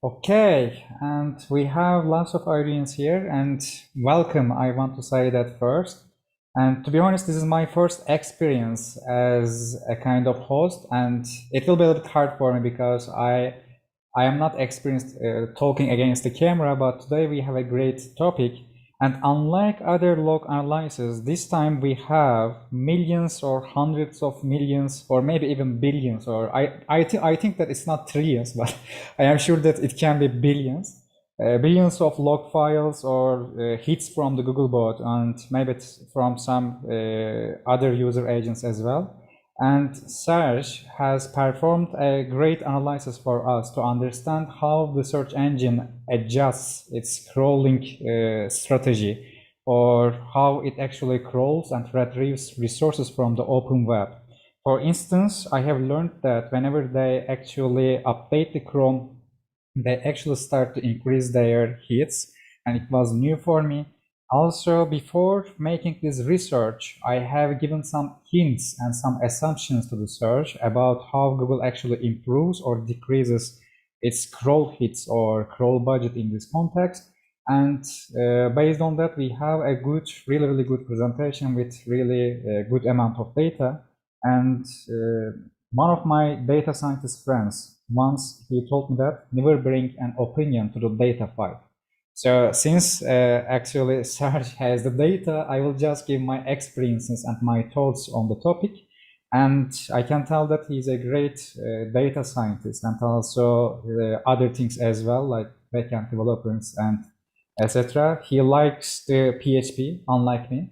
Okay, and we have lots of audience here, and welcome. I want to say that first. And to be honest, this is my first experience as a kind of host, and it will be a little bit hard for me because I am not experienced talking against the camera, but today we have a great topic. And unlike other log analysis, this time we have millions or hundreds of millions or maybe even billions, or I think that it's not trillions, but I am sure that it can be billions. Billions of log files or hits from the Googlebot, and maybe it's from some other user agents as well. And Serge has performed a great analysis for us to understand how the search engine adjusts its crawling strategy, or how it actually crawls and retrieves resources from the open web. For instance, I have learned that whenever they actually update the Chrome, they actually start to increase their hits, and it was new for me. Also, before making this research, I have given some hints and some assumptions to the search about how Google actually improves or decreases its crawl hits or crawl budget in this context. And based on that, we have a good, really good presentation with really good amount of data. And one of my data scientist friends, once he told me that never bring an opinion to the data file. So since actually Serge has the data, I will just give my experiences and my thoughts on the topic. And I can tell that he's a great data scientist, and also other things as well, like backend developments and etc. He likes the PHP, unlike me.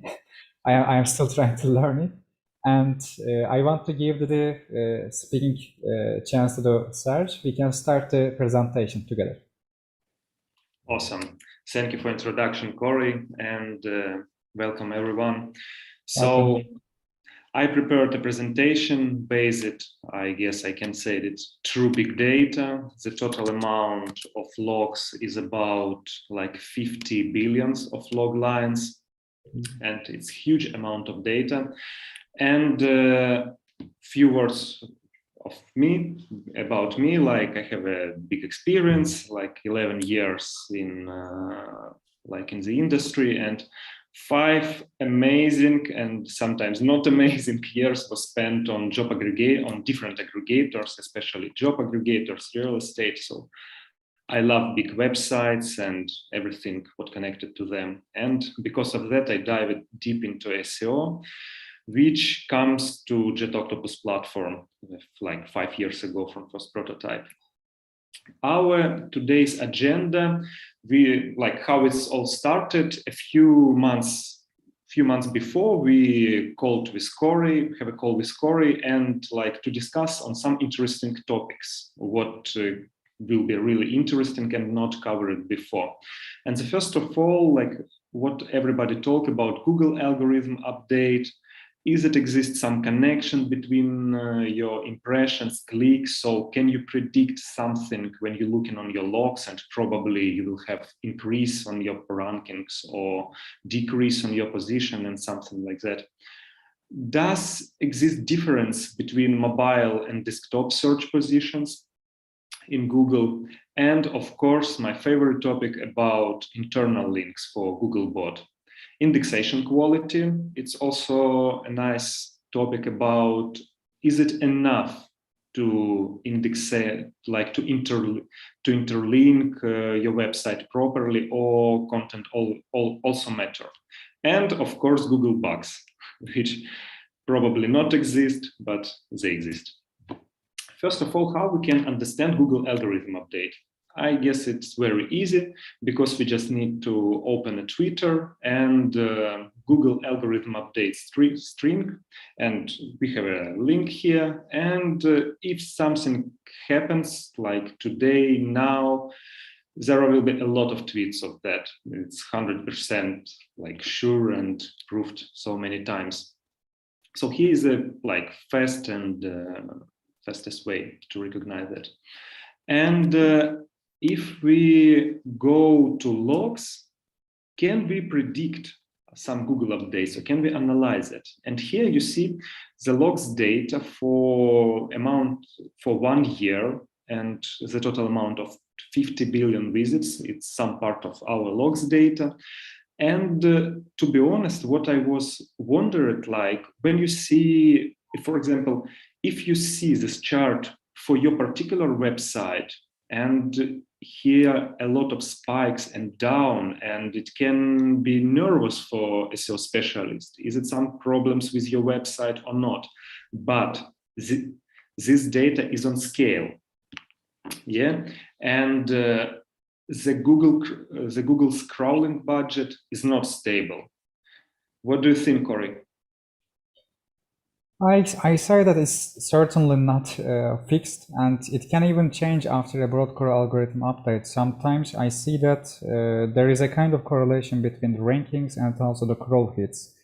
I am still trying to learn it. And I want to give the speaking chance to the Serge. We can start the presentation together. Awesome. Thank you for introduction, Koray, and welcome everyone. So I prepared a presentation based, I guess I can say it's true big data. The total amount of logs is about like 50 billions of log lines, and it's huge amount of data. And few words of me, about me, like I have a big experience, like 11 years in in the industry, and 5 amazing and sometimes not amazing years was spent on different aggregators, especially job aggregators, real estate. So I love big websites and everything what connected to them. And because of that, I dived deep into SEO, which comes to JetOctopus platform like 5 years ago from first prototype. Our today's agenda, we like how it's all started. A few months before, we called with Koray, have a call with Koray, and like to discuss on some interesting topics, what will be really interesting and not covered before. And the first of all, like what everybody talk about, Google algorithm update. Is it exist some connection between your impressions, clicks? So can you predict something when you're looking on your logs, and probably you will have increase on your rankings or decrease on your position and something like that? Does exist difference between mobile and desktop search positions in Google? And of course, my favorite topic about internal links for Googlebot. Indexation quality, it's also a nice topic about, is it enough to index, like to interlink your website properly, or content also matter? And of course, Google bugs, which probably not exist, but they exist. First of all, how we can understand Google algorithm update? I guess it's very easy, because we just need to open a Twitter and Google algorithm update string, and we have a link here. And if something happens, like today, now, there will be a lot of tweets of that. It's 100% like sure and proved so many times. So here is a like fastest way to recognize that. And if we go to logs, can we predict some Google updates, or can we analyze it? And here you see the logs data for 1 year and the total amount of 50 billion visits. It's some part of our logs data. And to be honest, what I was wondering, like when you see, for example, if you see this chart for your particular website and here a lot of spikes and down, and it can be nervous for a SEO specialist. Is it some problems with your website or not? But this data is on scale, yeah, and the Google's crawling budget is not stable. What do you think, Koray? I say that it's certainly not fixed, and it can even change after a broad core algorithm update. Sometimes I see that there is a kind of correlation between the rankings and also the crawl hits.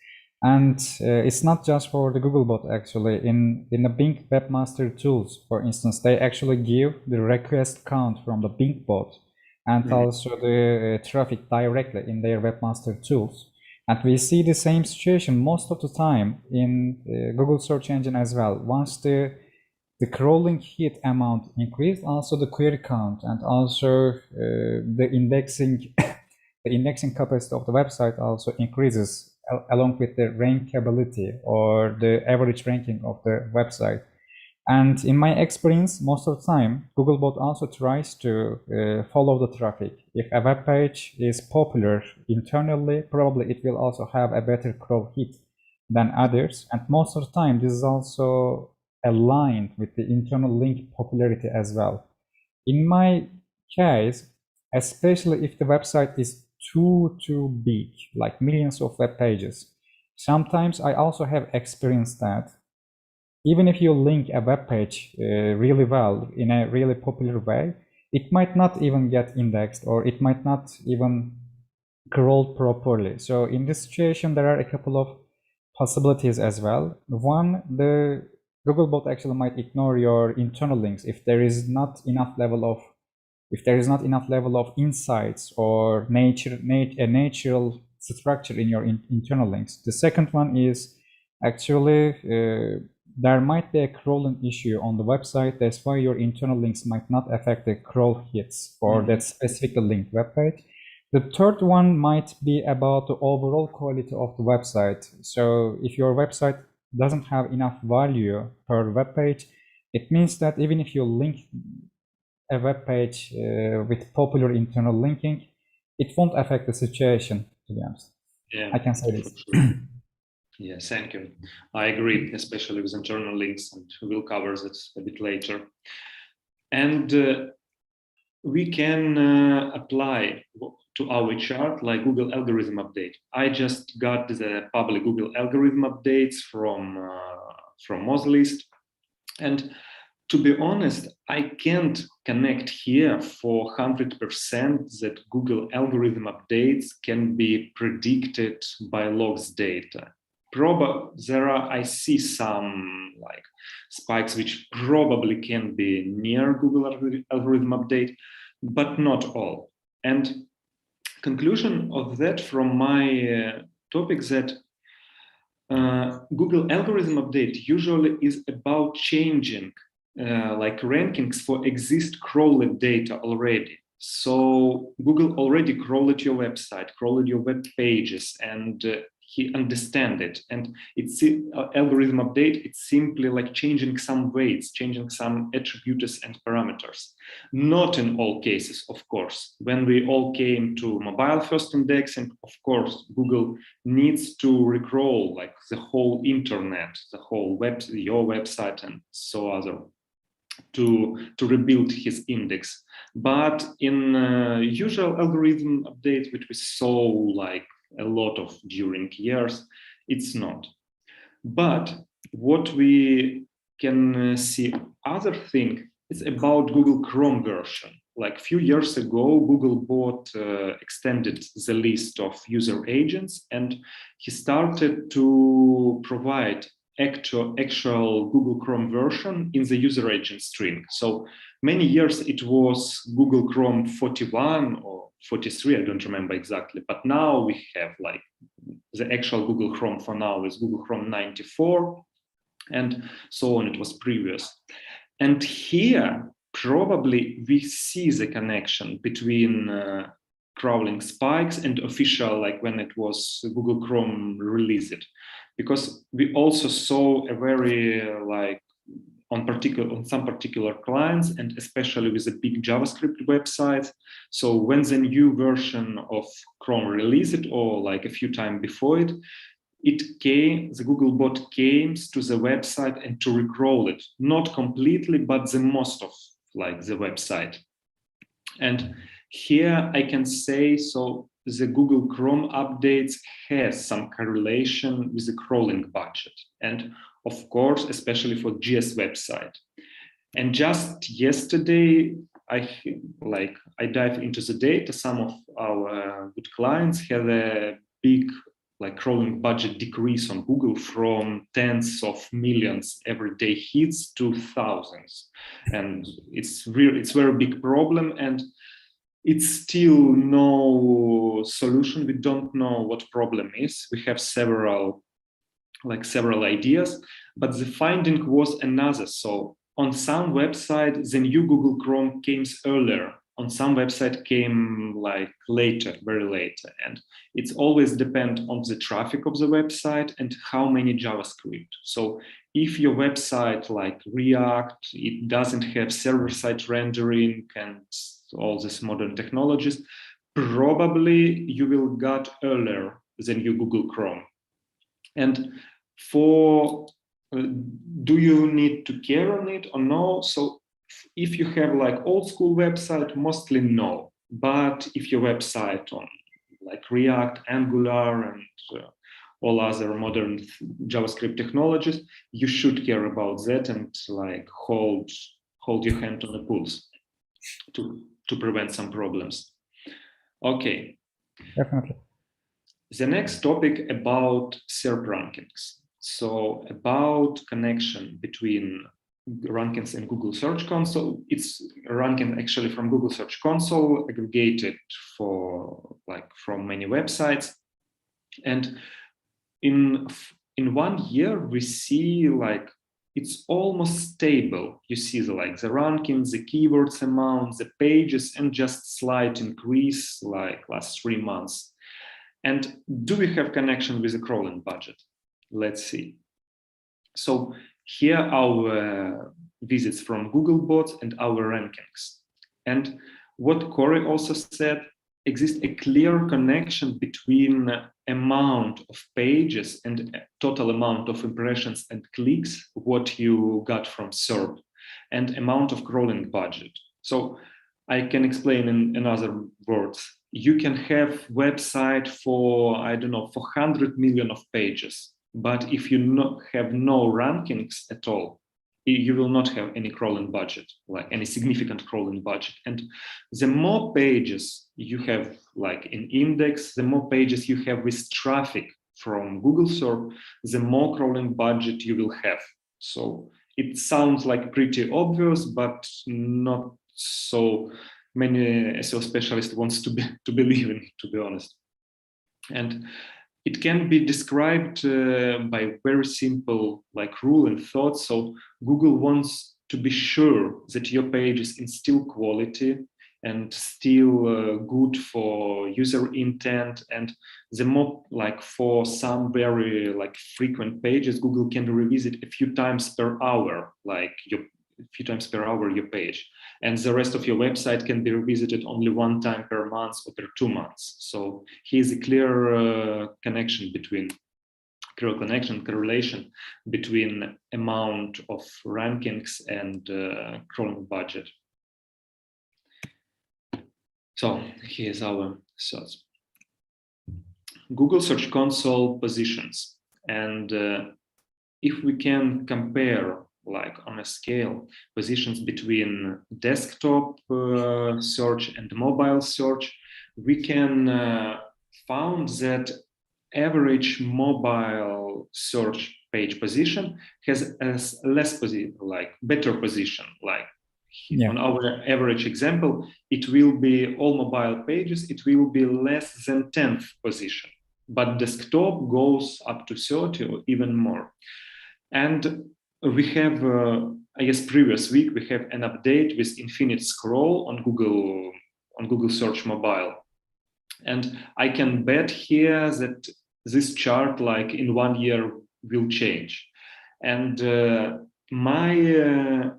And it's not just for the Googlebot actually. In the Bing Webmaster Tools, for instance, they actually give the request count from the Bing bot and also the traffic directly in their Webmaster Tools. And we see the same situation most of the time in Google search engine as well. Once the crawling hit amount increased, also the query count and also the indexing the indexing capacity of the website also increases along with the rankability or the average ranking of the website. And in my experience, most of the time, Googlebot also tries to follow the traffic. If a web page is popular internally, probably it will also have a better crawl hit than others. And most of the time, this is also aligned with the internal link popularity as well. In my case, especially if the website is too big, like millions of web pages, sometimes I also have experienced that even if you link a web page really well in a really popular way, it might not even get indexed or it might not even crawl properly. So in this situation, there are a couple of possibilities as well. One, the Googlebot actually might ignore your internal links if there is not enough level of insights or a natural structure in your internal links. The second one is actually there might be a crawling issue on the website. That's why your internal links might not affect the crawl hits for that specifically linked web page. The third one might be about the overall quality of the website. So if your website doesn't have enough value per web page, it means that even if you link a web page with popular internal linking, it won't affect the situation, to be honest. Yeah, I can say this. Sure. Yeah, thank you. I agree, especially with internal links, and we'll cover this a bit later. And we can apply to our chart like Google algorithm update. I just got the public Google algorithm updates from Mozlist, and to be honest, I can't connect here for 100% that Google algorithm updates can be predicted by logs data. I see some like spikes which probably can be near Google algorithm update, but not all. And conclusion of that from my topic that Google algorithm update usually is about changing like rankings for exist crawled data already. So Google already crawled your website, crawled your web pages, and he understands it. And it's algorithm update. It's simply like changing some weights, changing some attributes and parameters. Not in all cases, of course. When we all came to mobile first indexing, of course, Google needs to recrawl like the whole internet, the whole your website, and so other. To rebuild his index. But in usual algorithm update, which we saw like a lot of during years, it's not. But what we can see other thing is about Google Chrome version. Like a few years ago, Googlebot extended the list of user agents, and he started to provide actual Google Chrome version in the user agent string. So many years it was Google Chrome 41 or 43, I don't remember exactly, but now we have like the actual Google Chrome for now is Google Chrome 94 and so on. It was previous. And here probably we see the connection between crawling spikes and official, like when it was Google Chrome released it, because we also saw a very on some particular clients, and especially with the big JavaScript websites. So when the new version of Chrome released, or like a few times before it, the Googlebot came to the website and to recrawl it, not completely, but the most of like the website. And here I can say, so the Google Chrome updates has some correlation with the crawling budget. And of course, especially for GS website. And just yesterday, I dive into the data. Some of our good clients had a big crawling budget decrease on Google from tens of millions everyday hits to thousands. And it's very big problem, and it's still no solution. We don't know what problem is. We have several ideas, but the finding was another. So on some website, the new Google Chrome came earlier. On some website came later, very late. And it's always depend on the traffic of the website and how many JavaScript. So if your website like React, it doesn't have server-side rendering and all these modern technologies, probably you will get earlier than your Google Chrome. And do you need to care on it or no? So if you have old school website, mostly no. But if your website on React, Angular, and all other modern JavaScript technologies, you should care about that and hold your hand on the pulse to prevent some problems. Okay. Definitely. The next topic about SERP rankings. So about connection between rankings and Google Search Console. It's a ranking actually from Google Search Console, aggregated from many websites. And in 1 year, we see it's almost stable. You see the rankings, the keywords amount, the pages, and just slight increase last 3 months. And do we have connection with the crawling budget? Let's see. So here our visits from Googlebots and our rankings. And what Koray also said, exists a clear connection between amount of pages and total amount of impressions and clicks, what you got from SERP, and amount of crawling budget. So I can explain in other words. You can have website for, 400 million of pages, but if you have no rankings at all, you will not have any crawling budget, any significant crawling budget. And the more pages you have in index, the more pages you have with traffic from Google SERP, the more crawling budget you will have. So it sounds pretty obvious, but not so many SEO specialists wants to believe in, to be honest. And it can be described by very simple rule and thought. So Google wants to be sure that your page is in still quality and still good for user intent. And the more for some very frequent pages, Google can revisit a few times per hour, your page, and the rest of your website can be revisited only 1 time per month or per 2 months. So here's a clear correlation between amount of rankings and crawling budget. So here's our search. Google Search Console positions, and if we can compare on a scale positions between desktop search and mobile search, we can found that average mobile search page position has a better position. On our average example, it will be all mobile pages, it will be less than 10th position, but desktop goes up to 30 or even more. And we have I guess previous week, we have an update with infinite scroll on Google Search Mobile. And I can bet here that this chart, like in 1 year, will change. And my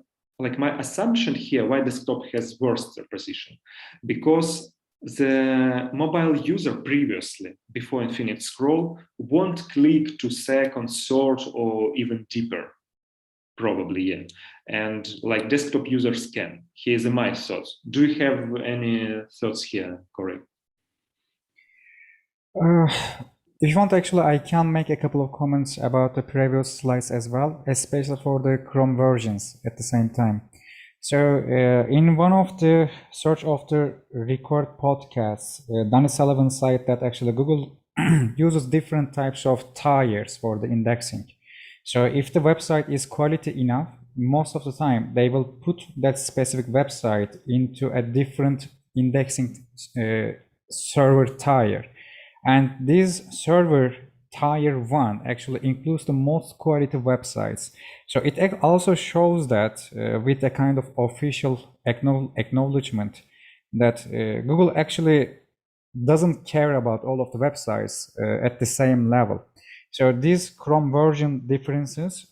assumption here, why desktop has worse position, because the mobile user previously, before infinite scroll, won't click to second, third, or even deeper, probably, yeah. And like desktop users can. Here's my thoughts. Do you have any thoughts here, Koray? If you want, actually, I can make a couple of comments about the previous slides as well, especially for the Chrome versions at the same time. So in one of the search after record podcasts, Danny Sullivan said that actually Google uses different types of tiers for the indexing. So if the website is quality enough, most of the time they will put that specific website into a different indexing server tier. And this server tier 1 actually includes the most quality websites. So it also shows that with a kind of official acknowledgement that Google actually doesn't care about all of the websites at the same level. So these Chrome version differences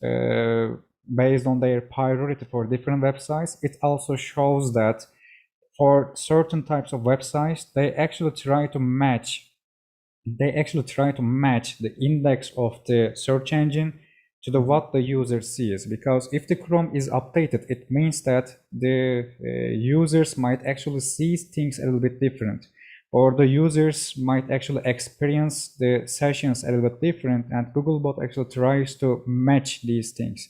based on their priority for different websites, it also shows that for certain types of websites, they actually try to match the index of the search engine to the what the user sees, because if the Chrome is updated, it means that the users might actually see things a little bit different, or the users might actually experience the sessions a little bit different, and Googlebot actually tries to match these things.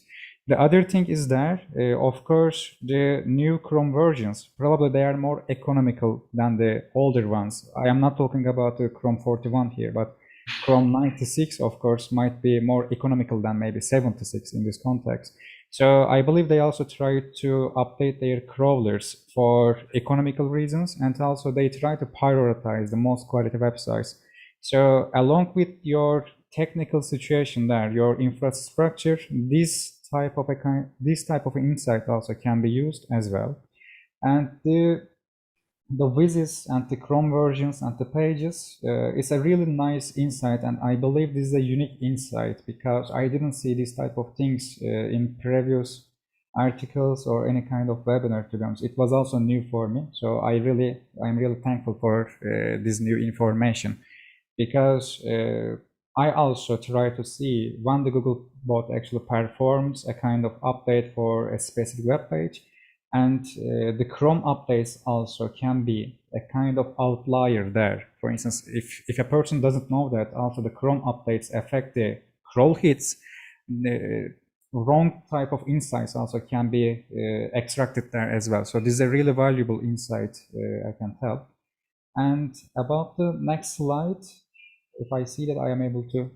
The other thing is that, of course, the new Chrome versions, probably they are more economical than the older ones. I am not talking about the Chrome 41 here, but Chrome 96, of course, might be more economical than maybe 76 in this context. So I believe they also try to update their crawlers for economical reasons, and also they try to prioritize the most quality websites. So along with your technical situation there, your infrastructure, this type of insight also can be used as well. And the widgets and the Chrome versions and the pages is a really nice insight, and I believe this is a unique insight because I didn't see this type of things in previous articles or any kind of webinar, to be honest. It was also new for me, so I'm really thankful for this new information, because I also try to see when the Googlebot actually performs a kind of update for a specific web page, and the Chrome updates also can be a kind of outlier there. For instance, if a person doesn't know that also the Chrome updates affect the crawl hits, the wrong type of insights also can be extracted there as well. So this is a really valuable insight, I can tell. And about the next slide, if I see that I am able to.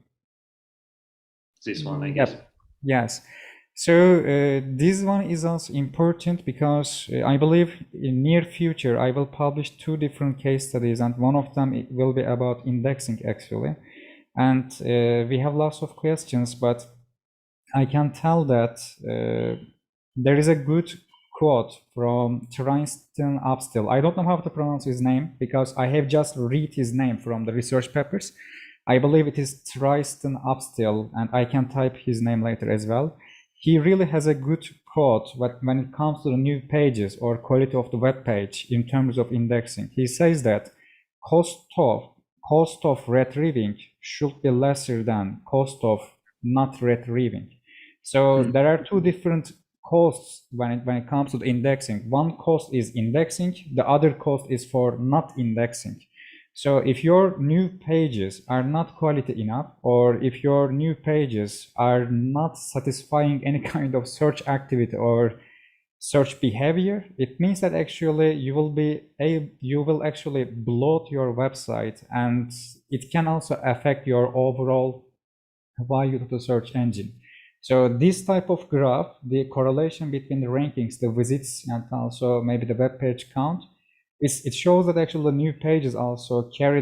This one, I guess. Yep. Yes. So this one is also important because I believe in near future I will publish 2 different case studies, and one of them will be about indexing actually. And we have lots of questions, but I can tell that there is a good quote from Tristan Upstill. I don't know how to pronounce his name because I have just read his name from the research papers. I believe it is Tristan Upstill, and I can type his name later as well. He really has a good quote when it comes to the new pages or quality of the web page in terms of indexing. He says that cost of retrieving should be lesser than cost of not retrieving. So there are 2 different costs when it comes to the indexing. One cost is indexing, the other cost is for not indexing. So if your new pages are not quality enough, or if your new pages are not satisfying any kind of search activity or search behavior, it means that actually you will actually bloat your website, and it can also affect your overall value to the search engine. So this type of graph, the correlation between the rankings, the visits, and also maybe the web page count, it shows that actually the new pages also carry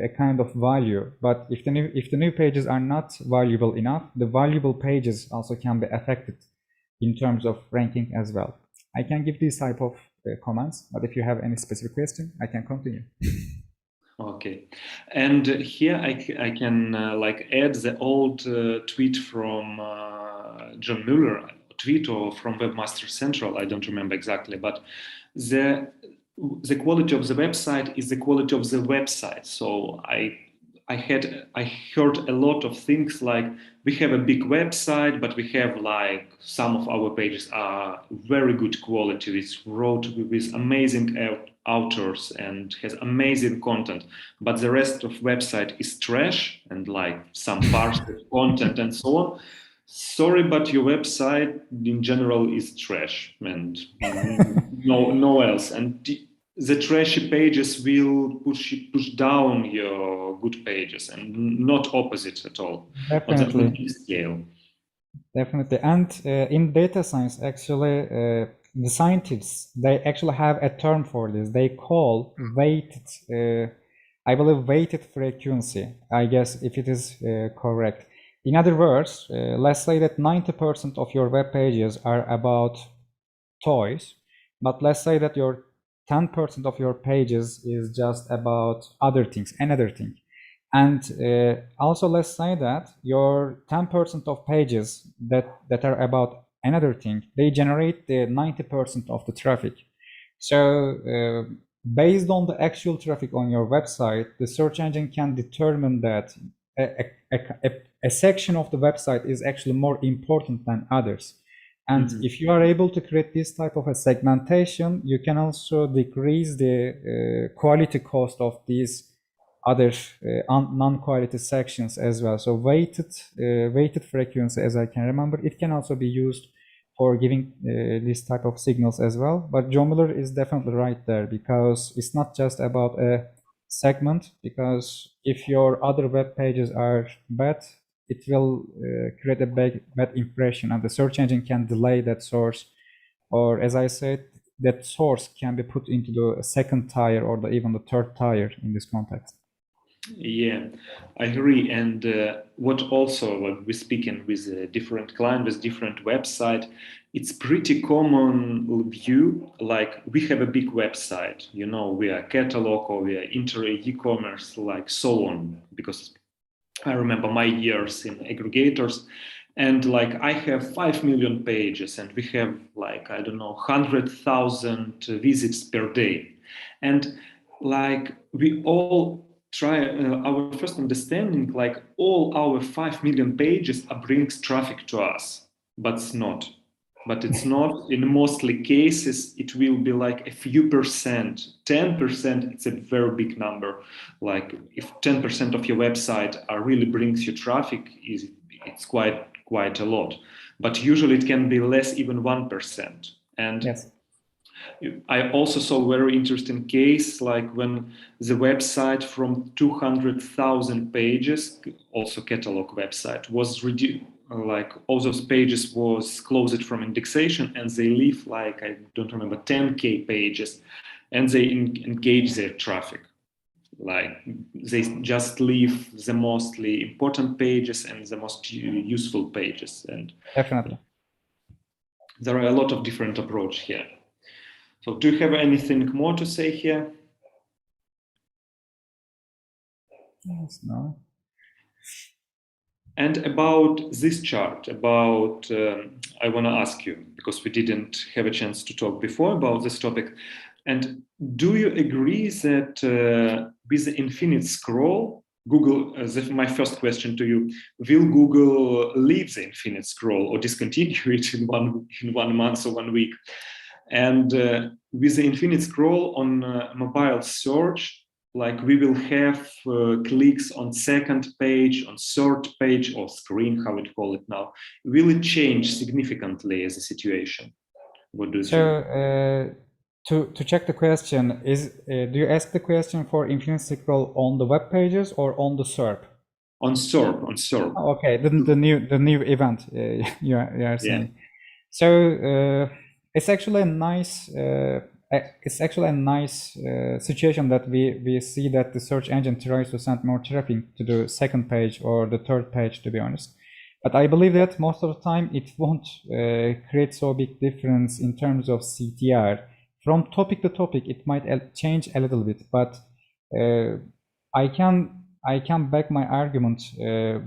a kind of value. But if the new pages are not valuable enough, the valuable pages also can be affected. in terms of ranking as well. I can give these type of comments, but if you have any specific question, I can continue. Okay, and here I can like add the old tweet from John Mueller, tweet or from Webmaster Central, I don't remember exactly, but the quality of the website is the quality of the website. So I heard a lot of things like we have a big website, but we have like some of our pages are very good quality. It's wrote with amazing authors and has amazing content, but the rest of website is trash and like some parts of content and so on. Sorry, but your website in general is trash and no else. And the trashy pages will push down your good pages and not opposite at all. Definitely. On the scale. Definitely. And in data science, actually, the scientists, they actually have a term for this. They call weighted, I believe weighted frequency, I guess, if it is correct. In other words, let's say that 90% of your web pages are about toys, but let's say that your 10% of your pages is just about other things, another thing. And also let's say that your 10% of pages that are about another thing, they generate the 90% of the traffic. So based on the actual traffic on your website, the search engine can determine that a section of the website is actually more important than others. And if you are able to create this type of a segmentation, you can also decrease the quality cost of these other non-quality sections as well. So weighted frequency, as I can remember, it can also be used for giving this type of signals as well. But John Mueller is definitely right there, because it's not just about a segment, because if your other web pages are bad, it will create a bad impression, and the search engine can delay that source, or as I said, that source can be put into the second tier or even the third tier in this context. Yeah, I agree. And what also, when we're speaking with a different client, with different website, it's pretty common view, like we have a big website, you know, we are catalog or we are e-commerce, like so on, because I remember my years in aggregators, and like I have 5 million pages and we have like, I don't know, 100,000 visits per day. And like we all try our first understanding, like all our 5 million pages brings traffic to us, but it's not. But it's not. In mostly cases, it will be like a few percent. 10%, it's a very big number. Like if 10% of your website really brings you traffic, it's quite a lot. But usually it can be less, even 1%. And yes. I also saw a very interesting case, like when the website from 200,000 pages, also catalog website, was reduced. Like all those pages was closed from indexation, and they leave like, I don't remember, 10K pages, and they engage their traffic. Like they just leave the mostly important pages and the most useful pages. And definitely there are a lot of different approach here. So do you have anything more to say here? Yes, no. And about this chart, about I want to ask you, because we didn't have a chance to talk before about this topic. And do you agree that with the infinite scroll, Google, my first question to you, will Google leave the infinite scroll or discontinue it in one month or 1 week? And with the infinite scroll on mobile search, like we will have clicks on second page, on third page, or screen, how we call it now. Will it change significantly as a situation? What do you think? To check the question, do you ask the question for infinite scroll on the web pages or on the SERP? On SERP, on SERP. Oh, okay, the new event you are saying. Yeah. So it's actually a nice situation that we see that the search engine tries to send more traffic to the second page or the third page, to be honest. But I believe that most of the time it won't create so big difference in terms of CTR. From topic to topic, it might change a little bit, but I can back my argument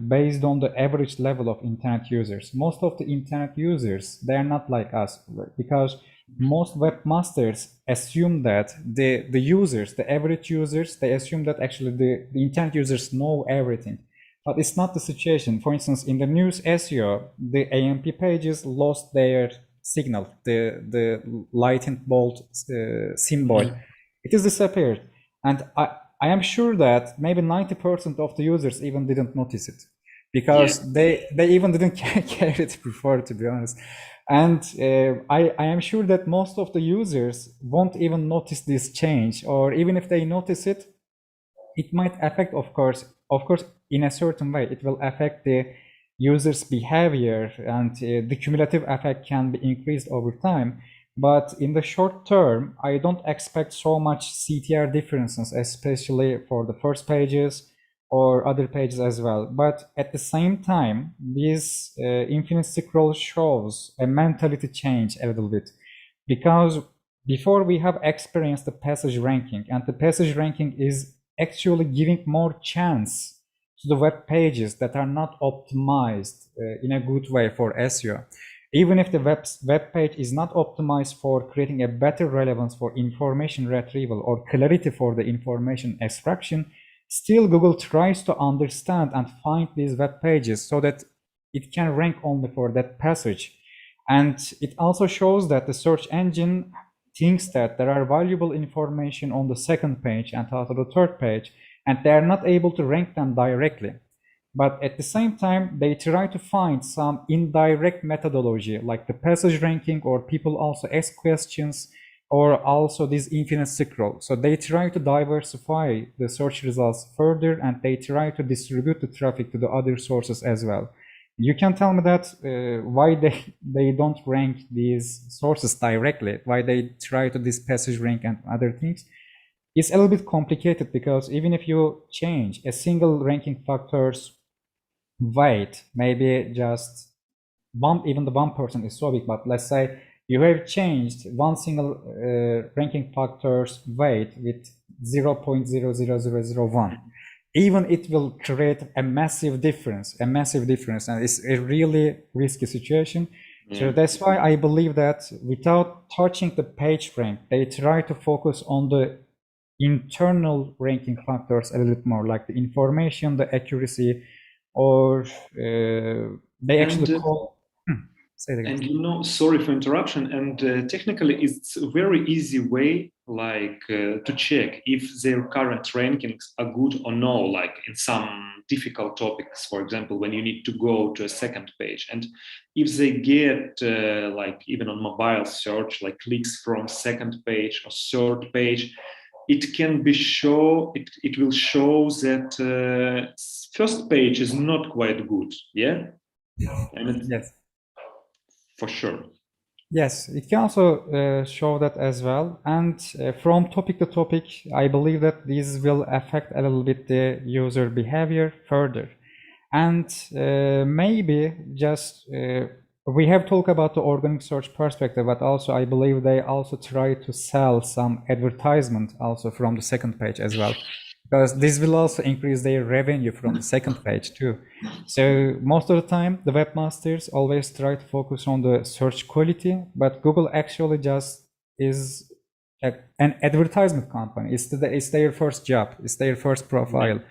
based on the average level of internet users. Most of the internet users, they are not like us, because most webmasters assume that the users, the average users, they assume that actually the internet users know everything. But it's not the situation. For instance, in the news SEO, the AMP pages lost their signal, the lightning bolt symbol. It is disappeared. And I am sure that maybe 90% of the users even didn't notice it, because they even didn't care it before, to be honest. And I am sure that most of the users won't even notice this change, or even if they notice it, it might affect, of course, in a certain way, it will affect the user's behavior, and the cumulative effect can be increased over time. But in the short term, I don't expect so much CTR differences, especially for the first pages or other pages as well. But at the same time, this infinite scroll shows a mentality change a little bit, because before we have experienced the passage ranking, and the passage ranking is actually giving more chance to the web pages that are not optimized in a good way for SEO. Even if the web page is not optimized for creating a better relevance for information retrieval or clarity for the information extraction, still Google tries to understand and find these web pages so that it can rank only for that passage. And it also shows that the search engine thinks that there are valuable information on the second page and also the third page, and they are not able to rank them directly. But at the same time, they try to find some indirect methodology, like the passage ranking, or people also ask questions, or also this infinite scroll. So they try to diversify the search results further, and they try to distribute the traffic to the other sources as well. You can tell me that why they don't rank these sources directly, why they try to this passage rank and other things. It's a little bit complicated, because even if you change a single ranking factor's weight, maybe just even the 1% is so big, but let's say you have changed one single ranking factor's weight with 0.00001. Even it will create a massive difference, and it's a really risky situation. So that's why I believe that without touching the page rank, they try to focus on the internal ranking factors a little bit more, like the information, the accuracy, or they actually call. Say it again. And sorry for interruption. And technically, it's a very easy way, like to check if their current rankings are good or no. Like in some difficult topics, for example, when you need to go to a second page, and if they get like even on mobile search, like clicks from second page or third page, it can be it will show that first page is not quite good. Yeah. And yes. For sure. Yes, it can also show that as well. And from topic to topic, I believe that these will affect a little bit the user behavior further. And maybe just we have talked about the organic search perspective, but also I believe they also try to sell some advertisement also from the second page as well, because this will also increase their revenue from the second page too. So most of the time, the webmasters always try to focus on the search quality, but Google actually just is an advertisement company. It's their first job, it's their first profile.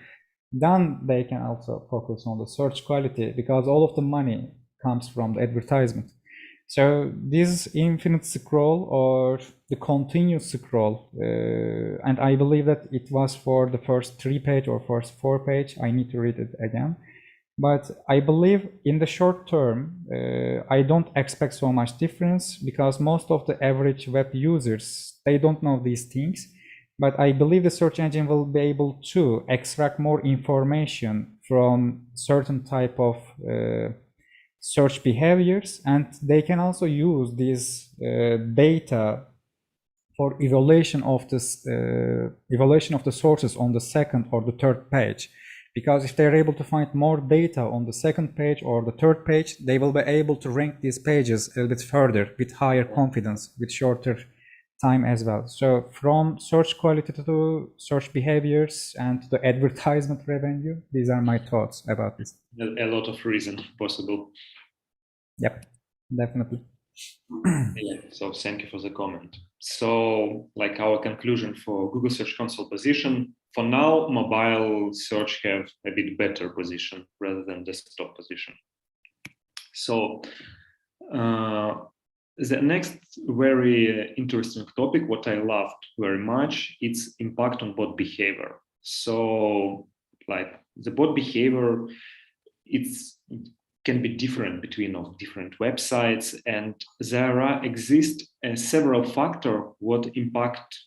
Then they can also focus on the search quality, because all of the money comes from the advertisement. So this infinite scroll, or the continuous scroll, and I believe that it was for the first 3 page or first 4 page. I need to read it again. But I believe in the short term, I don't expect so much difference, because most of the average web users, they don't know these things. But I believe the search engine will be able to extract more information from certain type of search behaviors, and they can also use this data for evaluation of the sources on the second or the third page, because if they're able to find more data on the second page or the third page, they will be able to rank these pages a little bit further with higher confidence, with shorter time as well. So from search quality to search behaviors and to the advertisement revenue, these are my thoughts about this. A lot of reason possible. Yep, definitely. Yeah, so thank you for the comment. So like our conclusion for Google Search Console position, for now, mobile search have a bit better position rather than desktop position. So the next very interesting topic, what I loved very much, it's impact on bot behavior. So like the bot behavior, it can be different between different websites, and there exist several factors what impact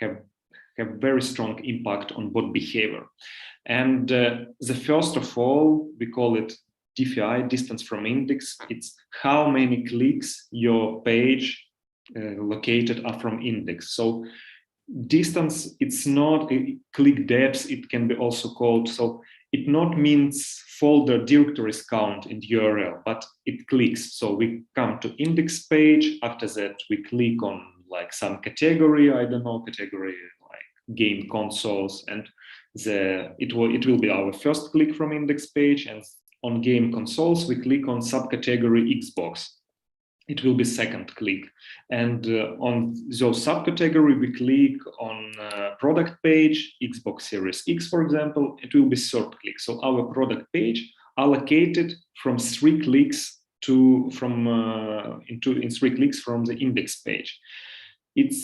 have very strong impact on bot behavior. And the first of all, we call it DFI, distance from index. It's how many clicks your page located are from index. So distance, it's not click depth, it can be also called. So it not means folder directories count in the URL, but it clicks. So we come to index page. After that, we click on like some category, I don't know, category like game consoles, and it will be our first click from index page. And on game consoles, we click on subcategory Xbox. It will be second click. And on those subcategory, we click on product page, Xbox Series X, for example, it will be third click. So our product page allocated from 3 clicks in 3 clicks from the index page. It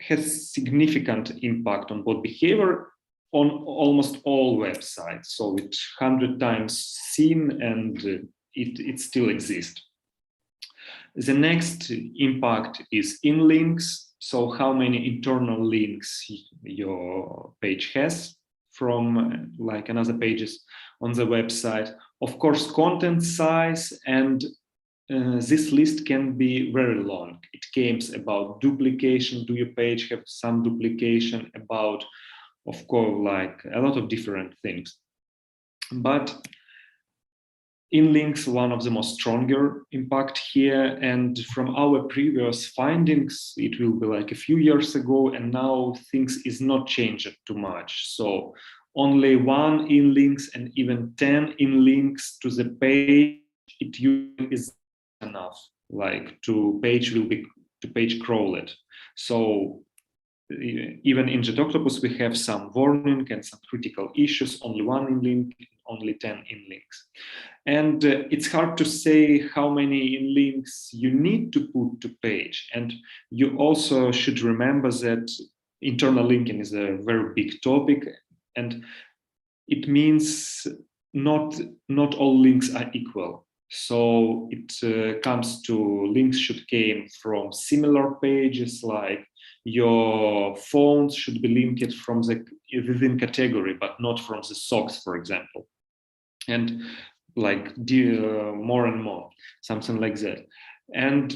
has significant impact on bot behavior on almost all websites. So it's 100 times seen, and it still exists. The next impact is in links. So how many internal links your page has from like another pages on the website. Of course, content size, and this list can be very long. It comes about duplication. Do your page have some duplication? About, of course, like a lot of different things. But in links, one of the most stronger impact here, and from our previous findings, it will be like a few years ago, and now things is not changed too much. So only 1 in links and even 10 in links to the page, it is enough, like to page crawl it. So even in JetOctopus, we have some warning and some critical issues, only 1 in link, only 10 in links. And it's hard to say how many in links you need to put to page. And you also should remember that internal linking is a very big topic, and it means not all links are equal. So it comes to links should came from similar pages, like your phones should be linked from the within category, but not from the socks, for example. And like more and more, something like that. And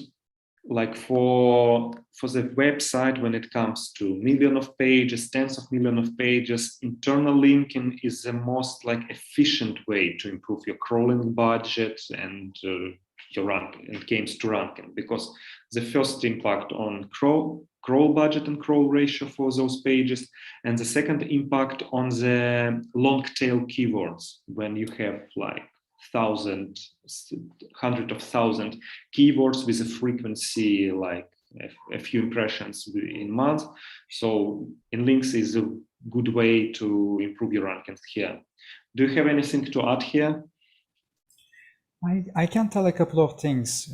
like for the website, when it comes to million of pages, tens of million of pages, internal linking is the most like efficient way to improve your crawling budget and your ranking, and comes to ranking, because the first impact on crawl budget and crawl ratio for those pages, and the second impact on the long tail keywords, when you have like hundreds of thousands keywords with a frequency like a few impressions in months. So in links is a good way to improve your rankings here. Do you have anything to add here? I can tell a couple of things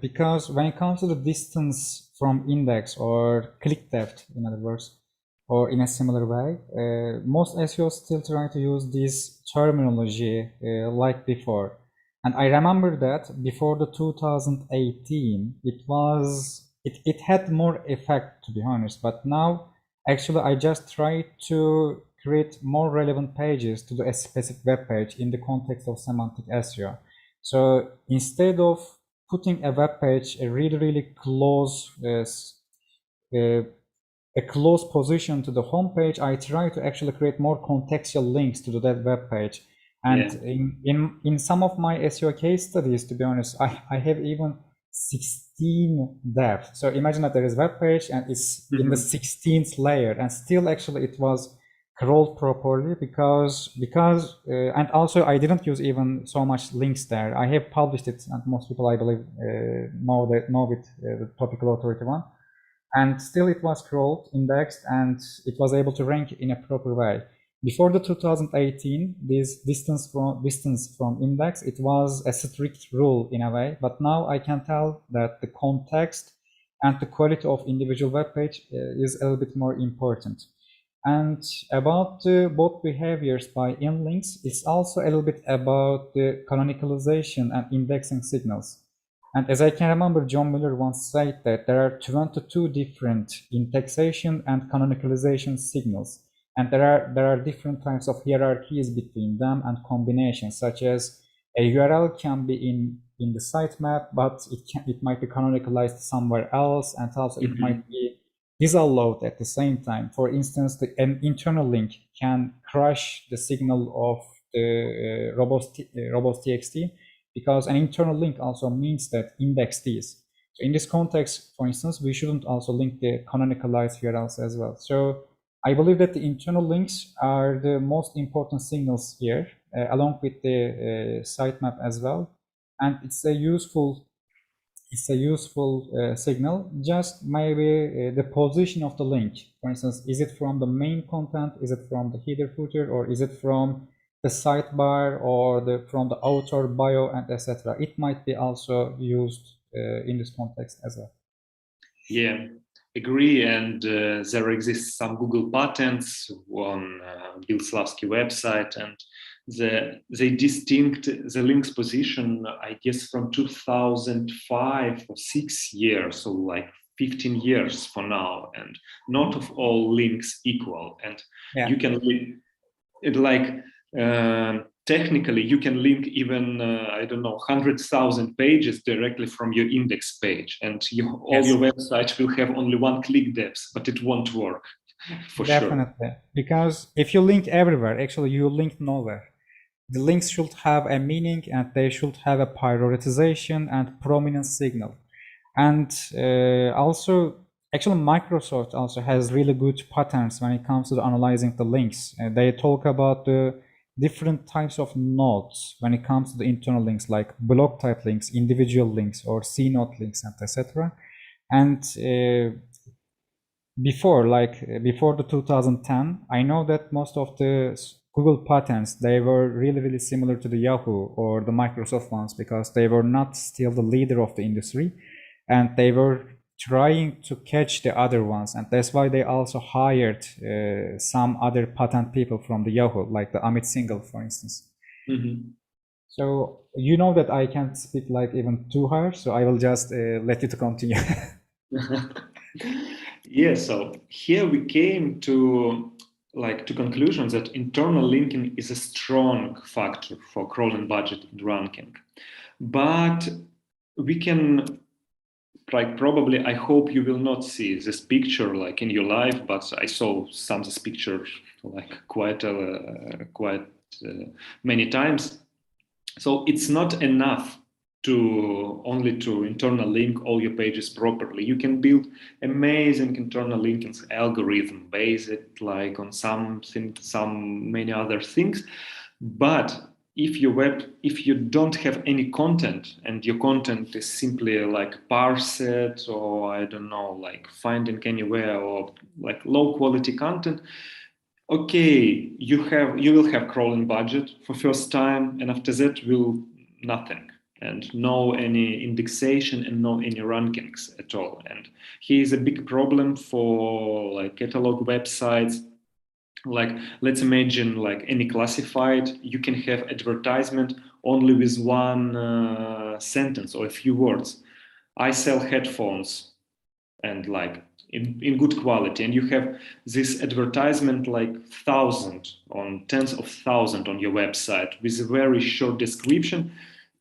because when it comes to the distance from index or click depth, in other words, or in a similar way, most SEOs still try to use this terminology like before. And I remember that before the 2018, it had more effect, to be honest. But now, actually, I just try to create more relevant pages to the specific web page in the context of semantic SEO. So instead of putting a web page really close a close position to the homepage, I try to actually create more contextual links to that web page. And in some of my SEO case studies, to be honest, I have even 16 depth. So imagine that there is a web page and it's in the 16th layer, and still actually it was crawled properly because and also I didn't use even so much links there. I have published it, and most people I believe know it, the topical authority one. And still it was crawled, indexed, and it was able to rank in a proper way. Before the 2018, this distance from index, it was a strict rule in a way, but now I can tell that the context and the quality of individual web page is a little bit more important. And about the bot behaviors by inlinks, it's also a little bit about the canonicalization and indexing signals. And as I can remember, John Mueller once said that there are 22 different indexation and canonicalization signals. And there are different types of hierarchies between them and combinations, such as a URL can be in the sitemap, but it might be canonicalized somewhere else, and also it might be disallowed at the same time. For instance, an internal link can crush the signal of the robots.txt, because an internal link also means that index is. So in this context, for instance, we shouldn't also link the canonicalized URLs as well. So I believe that the internal links are the most important signals here, along with the sitemap as well. And it's a useful signal. Just maybe the position of the link. For instance, is it from the main content? Is it from the header footer? Or is it from the sidebar, or from the author bio, and etc. It might be also used in this context as well. Yeah, agree. And there exists some Google patents on Bill Slavsky website, and they distinct the links position, I guess, from 2005 or 6 years, so like 15 years for now, and not of all links equal. And you can technically you can link even I don't know 100,000 pages directly from your index page, and all your website will have only one click depth, but it won't work for Definitely. sure. Because if you link everywhere, actually you link nowhere. The links should have a meaning, and they should have a prioritization and prominence signal. And also, actually, Microsoft also has really good patterns when it comes to analyzing the links. They talk about the different types of nodes when it comes to the internal links, like block type links, individual links, or C node links, and etc. And before the 2010, I know that most of the Google patterns, they were really similar to the Yahoo or the Microsoft ones, because they were not still the leader of the industry, and they were trying to catch the other ones, and that's why they also hired some other patent people from the Yahoo, like the Amit Singhal, for instance. So you know that I can't speak like even too hard, so I will just let you to continue. Yeah, so here we came to conclusions that internal linking is a strong factor for crawling budget and ranking. But we can, probably, I hope you will not see this picture like in your life, but I saw some of this picture like quite many times. So it's not enough to only to internal link all your pages properly. You can build amazing internal linking algorithm based like on many other things. But if you don't have any content, and your content is simply like parsed, or I don't know, like finding anywhere, or like low quality content, okay, you will have crawling budget for first time, and after that will nothing, and no any indexation and no any rankings at all. And here is a big problem for like catalog websites. Like, let's imagine like any classified, you can have advertisement only with one sentence or a few words. I sell headphones, and like in good quality, and you have this advertisement like tens of thousands on your website with a very short description,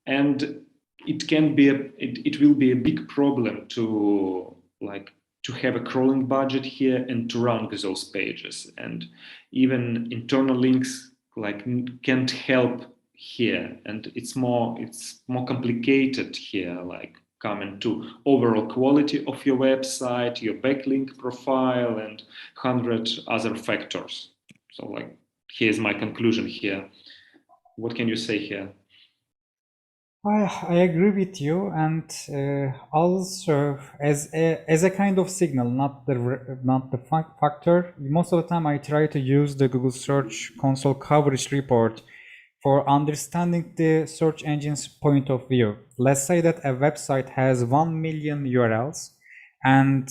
and it will be a big problem to like to have a crawling budget here and to rank those pages. And even internal links like can't help here, and it's more complicated here, like coming to overall quality of your website, your backlink profile, and 100 other factors. So like here's my conclusion here. What can you say here? I agree with you, and also as a kind of signal, not the factor. Most of the time, I try to use the Google Search Console coverage report for understanding the search engine's point of view. Let's say that a website has 1 million URLs, and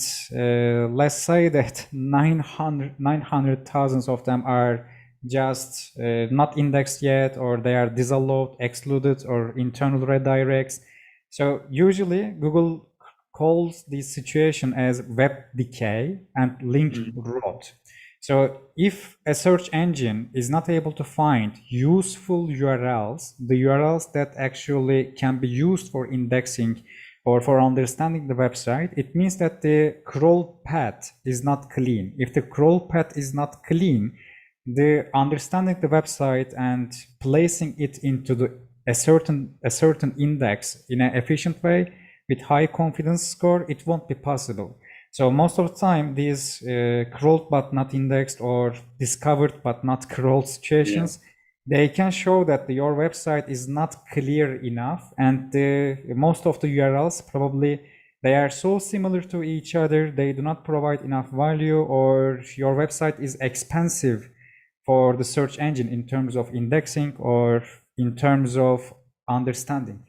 let's say that 900,000 of them are just not indexed yet, or they are disallowed, excluded, or internal redirects. So usually Google calls this situation as web decay and link rot. So if a search engine is not able to find useful URLs, the URLs that actually can be used for indexing or for understanding the website, it means that the crawl path is not clean. If the crawl path is not clean, the understanding the website and placing it into a certain index in an efficient way with high confidence score, it won't be possible. So most of the time, these crawled but not indexed or discovered but not crawled situations, they can show that your website is not clear enough, and most of the URLs probably they are so similar to each other, they do not provide enough value, or your website is expensive for the search engine in terms of indexing or in terms of understanding.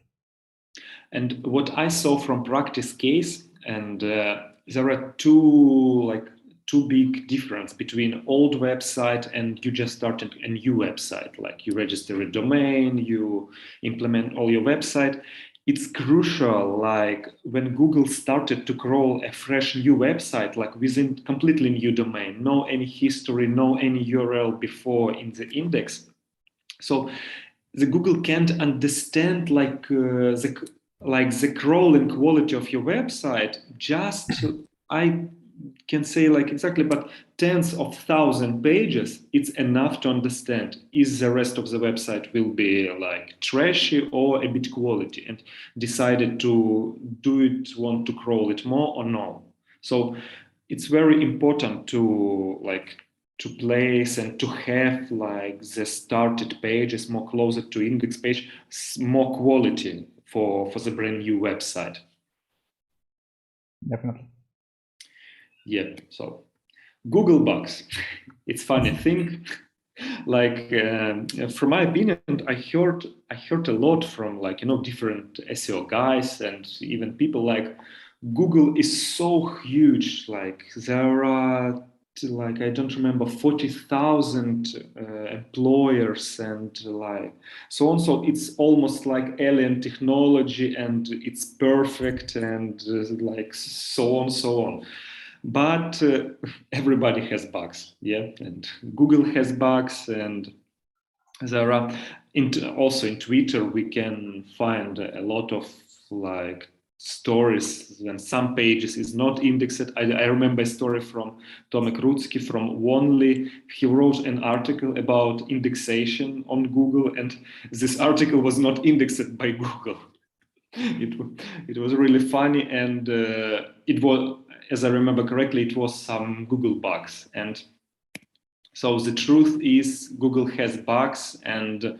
And what I saw from practice case, and there are two big difference between old website and you just started a new website, like you register a domain, you implement all your website. It's crucial, like when Google started to crawl a fresh new website, like within completely new domain, no any history, no any URL before in the index. So the Google can't understand the crawling quality of your website. Just I can say like exactly, but tens of thousand pages, it's enough to understand is the rest of the website will be like trashy or a bit quality, and decided to want to crawl it more or no. So it's very important to place and to have like the started pages more closer to index page, more quality for the brand new website. Definitely. Yeah, so Googlebots, it's funny thing. Like from my opinion, I heard a lot from different SEO guys and even people like Google is so huge. Like there are I don't remember 40,000 employers and like so on. So it's almost like alien technology and it's perfect and like so on. But everybody has bugs, yeah, and Google has bugs, and there are also in Twitter we can find a lot of like stories when some pages is not indexed. I remember a story from Tomek Rudzki from Wonly. He wrote an article about indexation on Google, and this article was not indexed by Google. It was really funny, and it was, as I remember correctly, it was some Google bugs. And so the truth is Google has bugs, and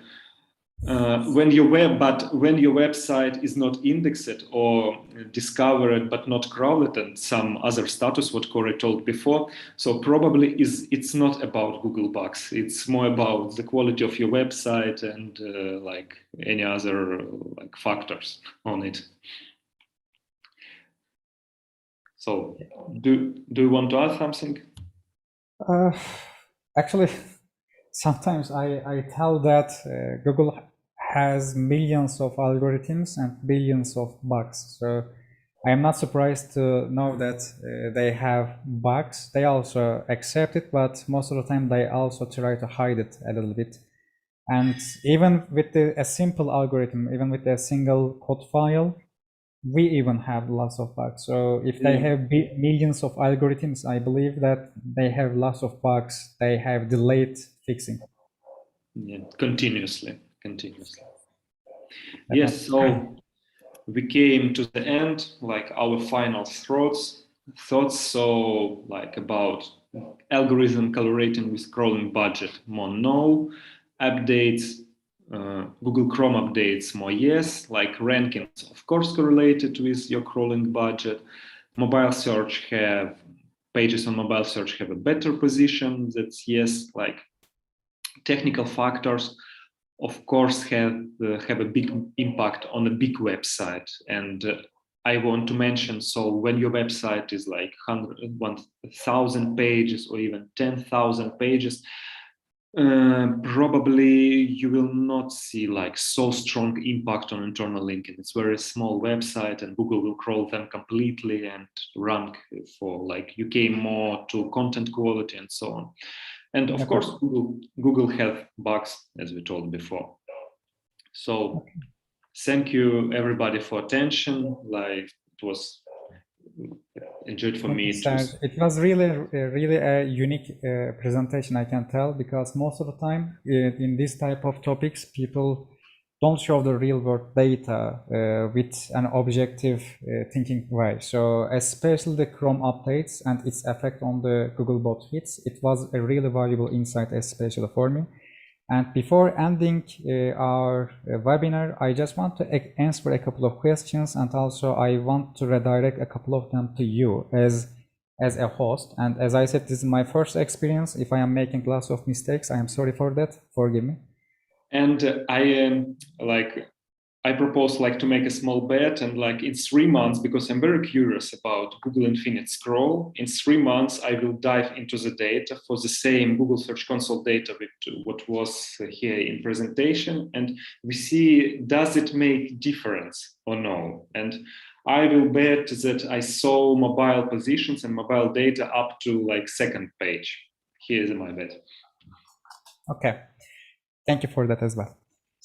when your website is not indexed or discovered but not crawled and some other status, what Koray told before, so probably it's not about Google bugs. It's more about the quality of your website and like any other like factors on it. So do you want to add something? Actually, sometimes I tell that Google has millions of algorithms and billions of bugs. So I am not surprised to know that they have bugs. They also accept it, but most of the time they also try to hide it a little bit. And even with a simple algorithm, even with a single code file, we even have lots of bugs. So if they have millions of algorithms, I believe that they have lots of bugs. They have delayed fixing. Yeah, continuously. Yes, so we came to the end, like our final thoughts. So like about algorithm collaborating with crawling budget, more no. Updates, Google Chrome updates, more yes. Like rankings, of course, correlated with your crawling budget. Mobile search pages on mobile search have a better position. That's yes. Like technical factors, of course, have a big impact on a big website. And I want to mention, so when your website is like 1,000 pages or even 10,000 pages, probably you will not see like so strong impact on internal linking. It's very small website and Google will crawl them completely and rank for like you came more to content quality and so on. And of course, Google have bugs, as we told before. So thank you everybody for attention. Like it was enjoyed for me. It was really a unique presentation, I can tell, because most of the time in this type of topics, people don't show the real world data with an objective thinking way. So especially the Chrome updates and its effect on the Googlebot hits, it was a really valuable insight, especially for me. And before ending our webinar, I just want to answer a couple of questions, and also I want to redirect a couple of them to you as a host. And as I said, this is my first experience. If I am making lots of mistakes, I am sorry for that. Forgive me. And I propose like to make a small bet, and like in 3 months, because I'm very curious about Google Infinite Scroll. In 3 months, I will dive into the data for the same Google Search Console data with what was here in presentation, and we see does it make difference or no. And I will bet that I saw mobile positions and mobile data up to like second page. Here's my bet. Okay, thank you for that as well.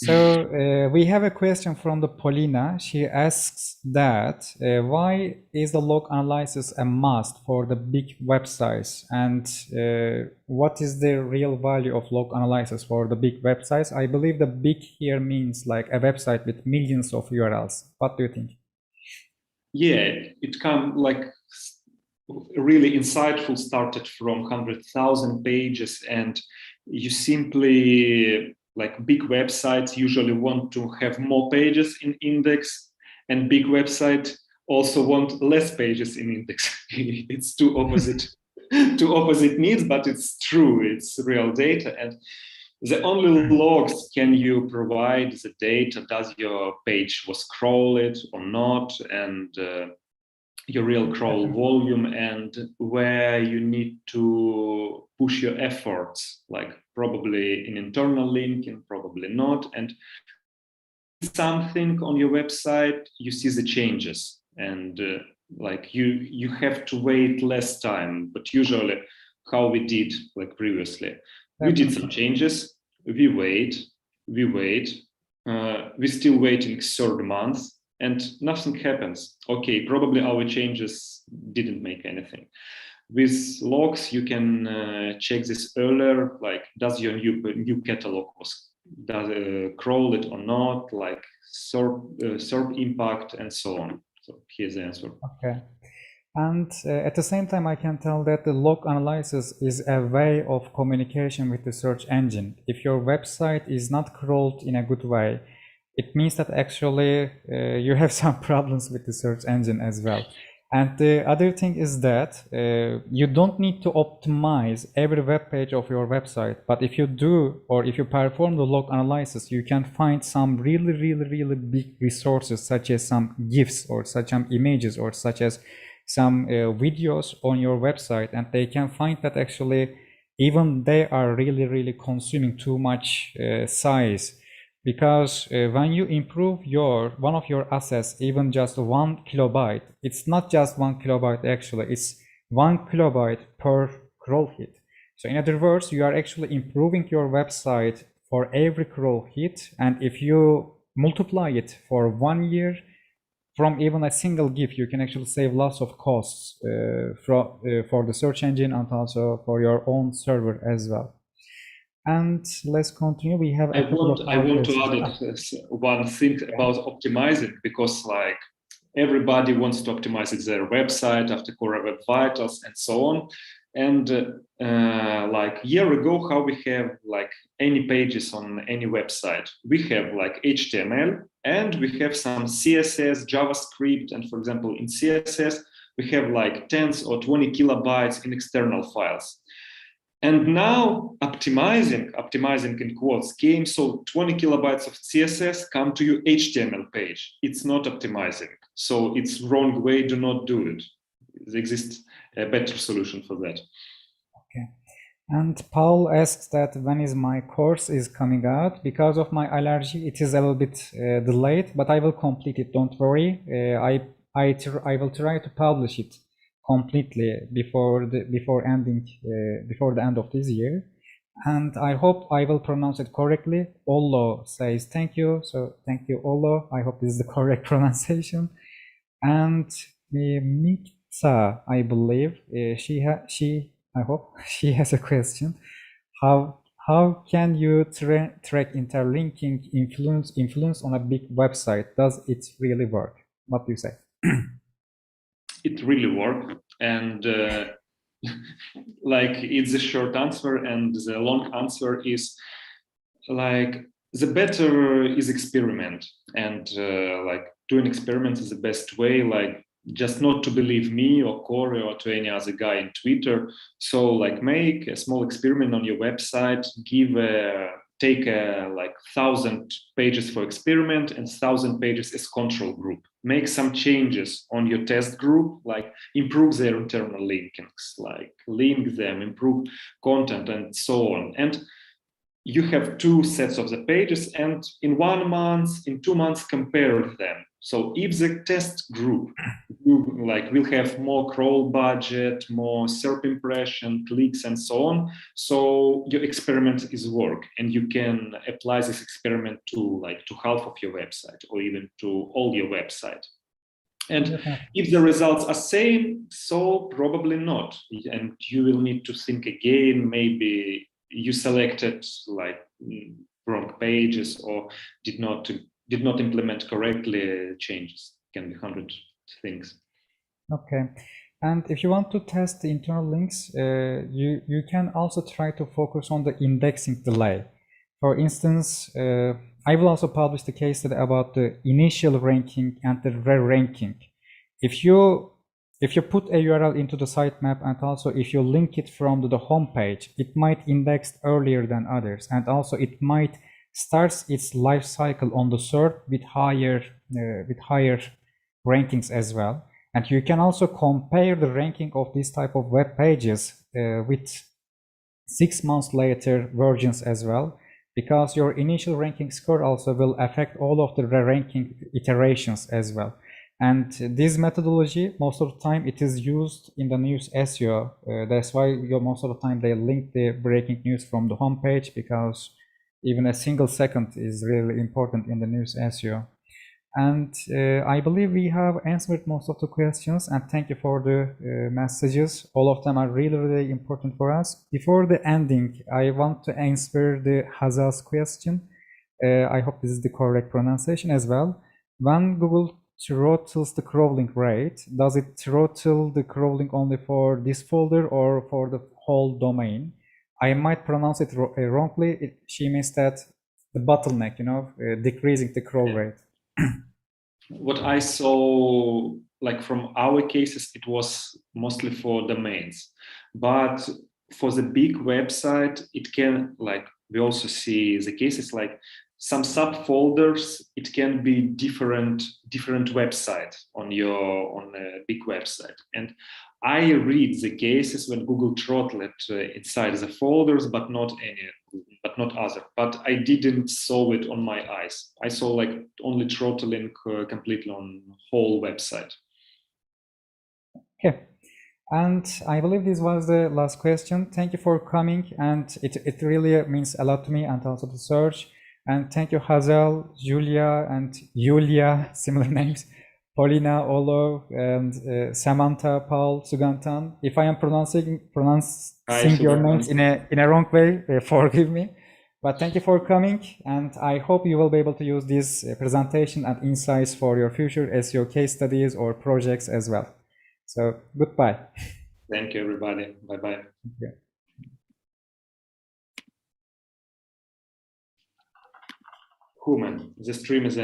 So we have a question from the Paulina. She asks that why is the log analysis a must for the big websites, and what is the real value of log analysis for the big websites? I believe the big here means like a website with millions of URLs. What do you think? Yeah, it come like really insightful, started from 100,000 pages, and you simply like big websites usually want to have more pages in index, and big website also want less pages in index. It's two opposite needs, but it's true, it's real data. And the only logs can you provide the data, does your page was crawled or not, and your real crawl volume, and where you need to push your efforts, like probably in internal linking, probably not. And something on your website, you see the changes, and like you have to wait less time. But usually how we did like previously, we did some changes, we wait, we're still waiting third month, and nothing happens. Okay, probably our changes didn't make anything. With logs, you can check this earlier, like does your new catalog crawl it or not, like SERP impact and so on. So here's the answer. Okay. And at the same time, I can tell that the log analysis is a way of communication with the search engine. If your website is not crawled in a good way, it means that actually you have some problems with the search engine as well. And the other thing is that you don't need to optimize every web page of your website, but if you do, or if you perform the log analysis, you can find some really big resources, such as some GIFs or such as images or such as some videos on your website, and they can find that actually even they are really consuming too much size. Because when you improve one of your assets, even just 1 kilobyte, it's not just 1 kilobyte actually, it's 1 kilobyte per crawl hit. So in other words, you are actually improving your website for every crawl hit, and if you multiply it for 1 year, from even a single GIF, you can actually save lots of costs for the search engine and also for your own server as well. And let's continue. We have I want to add one thing about optimizing, because like everybody wants to optimize their website after Koray Web Vitals and so on. And like a year ago, how we have like any pages on any website, we have like HTML and we have some CSS, JavaScript, and for example in CSS we have like 10 or 20 kilobytes in external files. And now optimizing in quotes came, so 20 kilobytes of CSS come to your HTML page. It's not optimizing, so it's wrong way. Do not do it. There exists a better solution for that. Okay. And Paul asks that when is my course is coming out? Because of my allergy, it is a little bit delayed, but I will complete it. Don't worry. I will try to publish it completely before the end of this year, and I hope I will pronounce it correctly. Ollo says thank you, so thank you, Ollo. I hope this is the correct pronunciation. And Mikta, I believe I hope she has a question. How can you track interlinking influence on a big website? Does it really work? What do you say? It really works, and like it's a short answer, and the long answer is like the better is experiment, and like doing experiments is the best way. Like just not to believe me or Koray or to any other guy in Twitter. So like make a small experiment on your website, take like 1,000 pages for experiment and 1,000 pages as control group. Make some changes on your test group, like improve their internal linkings, like link them, improve content and so on. And you have 2 sets of the pages, and in 1 month, in 2 months, compare them. So if the test group will have more crawl budget, more SERP impression, clicks, and so on, so your experiment is work, and you can apply this experiment to half of your website or even to all your website. And if the results are same, so probably not, and you will need to think again. Maybe you selected like wrong pages or did not implement correctly changes. Can be 100 things. Okay, and if you want to test the internal links, you can also try to focus on the indexing delay. For instance, I will also publish the case study about the initial ranking and the re-ranking. If you put a URL into the sitemap and also if you link it from the home page, it might index earlier than others, and also it might start its life cycle on the SERP with higher rankings as well. And you can also compare the ranking of this type of web pages with 6 months later versions as well, because your initial ranking score also will affect all of the ranking iterations as well. And this methodology, most of the time, it is used in the news SEO. That's why most of the time they link the breaking news from the homepage, because even a single second is really important in the news SEO. And I believe we have answered most of the questions, and thank you for the messages. All of them are really, really important for us. Before the ending, I want to answer the Hazal's question. I hope this is the correct pronunciation as well. When Google throttles the crawling rate, does it throttle the crawling only for this folder or for the whole domain? I might pronounce it wrongly. She means that the bottleneck, decreasing the crawl rate. What I saw, like from our cases, it was mostly for domains, but for the big website, it can, like, we also see the cases like some subfolders. It can be different website on a big website, and I read the cases when Google throttle it inside the folders, but not other. But I didn't saw it on my eyes. I saw like only throttling completely on whole website. Okay, and I believe this was the last question. Thank you for coming, and it really means a lot to me and also to Serge. And thank you, Hazel, Julia, and Yulia, similar names, Polina, Olo, and Samantha, Paul, Sugantan. If I am pronouncing your names in a wrong way, forgive me. But thank you for coming, and I hope you will be able to use this presentation and insights for your future SEO case studies or projects as well. So goodbye. Thank you, everybody. Bye-bye. Human, the stream is